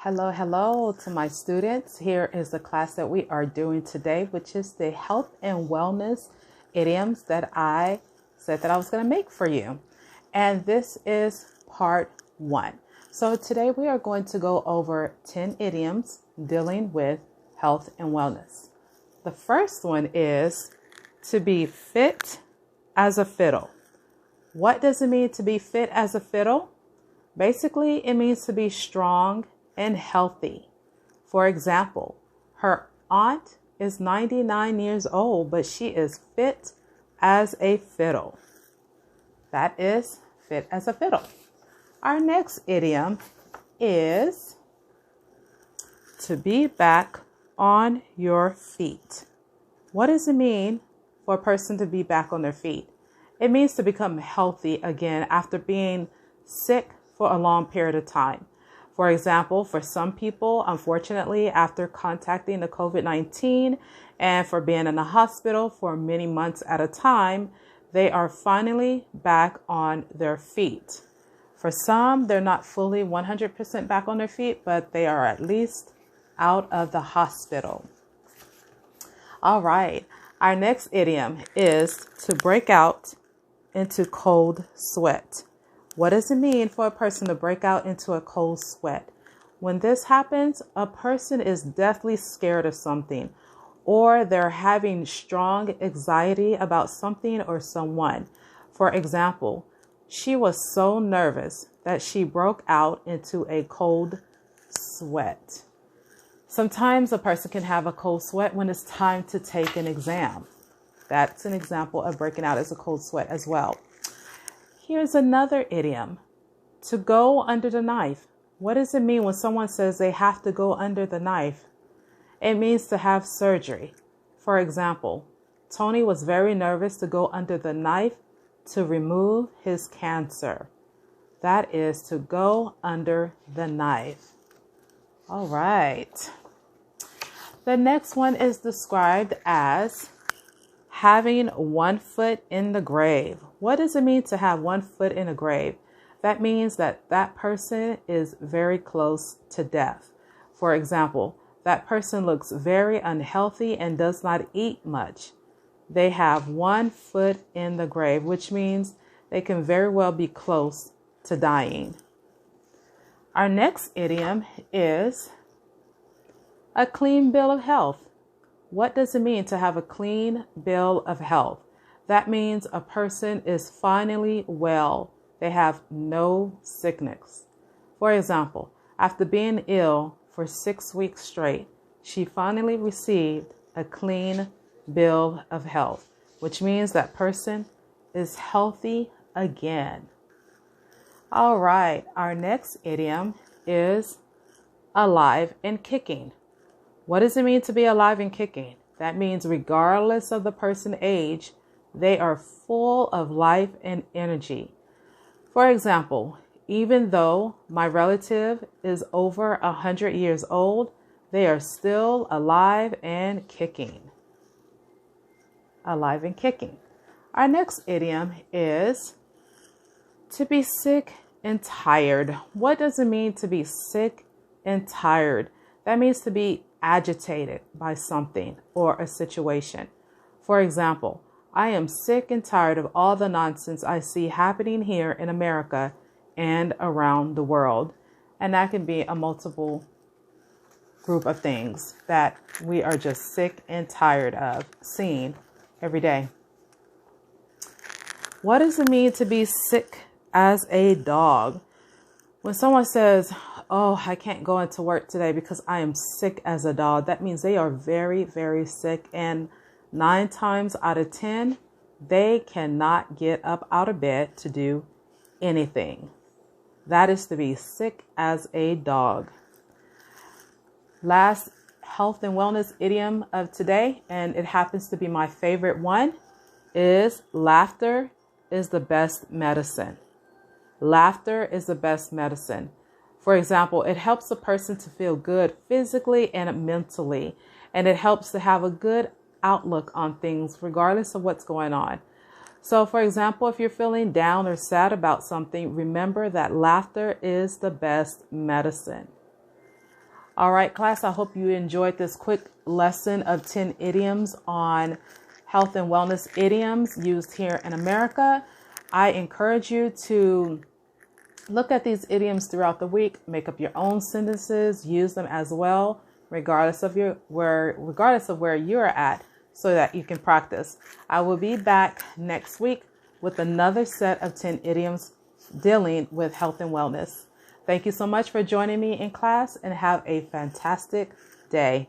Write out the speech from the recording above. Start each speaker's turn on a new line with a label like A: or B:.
A: Hello to my students. Here is the class that we are doing today, which is the health and wellness idioms that I said that I was going to make for you. And this is part 1. So today we are going to go over 10 idioms dealing with health and wellness. The first one is to be fit as a fiddle. What does it mean to be fit as a fiddle? Basically, it means to be strong and healthy. For example, her aunt is 99 years old, but she is fit as a fiddle. That is fit as a fiddle. Our next idiom is to be back on your feet. What does it mean for a person to be back on their feet? It means to become healthy again after being sick for a long period of time. For example, for some people, unfortunately, after contacting the COVID-19 and for being in the hospital for many months at a time, they are finally back on their feet. For some, they're not fully 100% back on their feet, but they are at least out of the hospital. All right. Our next idiom is to break out into cold sweat. What does it mean for a person to break out into a cold sweat? When this happens, a person is deathly scared of something, or they're having strong anxiety about something or someone. For example, she was so nervous that she broke out into a cold sweat. Sometimes a person can have a cold sweat when it's time to take an exam. That's an example of breaking out as a cold sweat as well. Here's another idiom, to go under the knife. What does it mean when someone says they have to go under the knife? It means to have surgery. For example, Tony was very nervous to go under the knife to remove his cancer. That is to go under the knife. All right. The next one is described as having one foot in the grave. What does it mean to have one foot in a grave? That means that that person is very close to death. For example, that person looks very unhealthy and does not eat much. They have one foot in the grave, which means they can very well be close to dying. Our next idiom is a clean bill of health. What does it mean to have a clean bill of health? That means a person is finally well. They have no sickness. For example, after being ill for 6 weeks straight, she finally received a clean bill of health, which means that person is healthy again. All right, our next idiom is alive and kicking. What does it mean to be alive and kicking? That means regardless of the person's age, they are full of life and energy. For example, even though my relative is over 100 years old, they are still alive and kicking. Alive and kicking. Our next idiom is to be sick and tired. What does it mean to be sick and tired? That means to be agitated by something or a situation. For example, I am sick and tired of all the nonsense I see happening here in America and around the world. And that can be a multiple group of things that we are just sick and tired of seeing every day. What does it mean to be sick as a dog? When someone says, "Oh, I can't go into work today because I am sick as a dog," that means they are very, very sick. And 9 times out of 10, they cannot get up out of bed to do anything. That is to be sick as a dog. Last health and wellness idiom of today, and it happens to be my favorite one, is laughter is the best medicine. Laughter is the best medicine. For example, it helps a person to feel good physically and mentally, and it helps to have a good outlook on things regardless of what's going on. So, for example, if you're feeling down or sad about something, remember that laughter is the best medicine. All right, class, I hope you enjoyed this quick lesson of 10 idioms on health and wellness idioms used here in America. I encourage you to look at these idioms throughout the week, make up your own sentences, use them as well, regardless of where you're at, so that you can practice. I will be back next week with another set of 10 idioms dealing with health and wellness. Thank you so much for joining me in class, and have a fantastic day.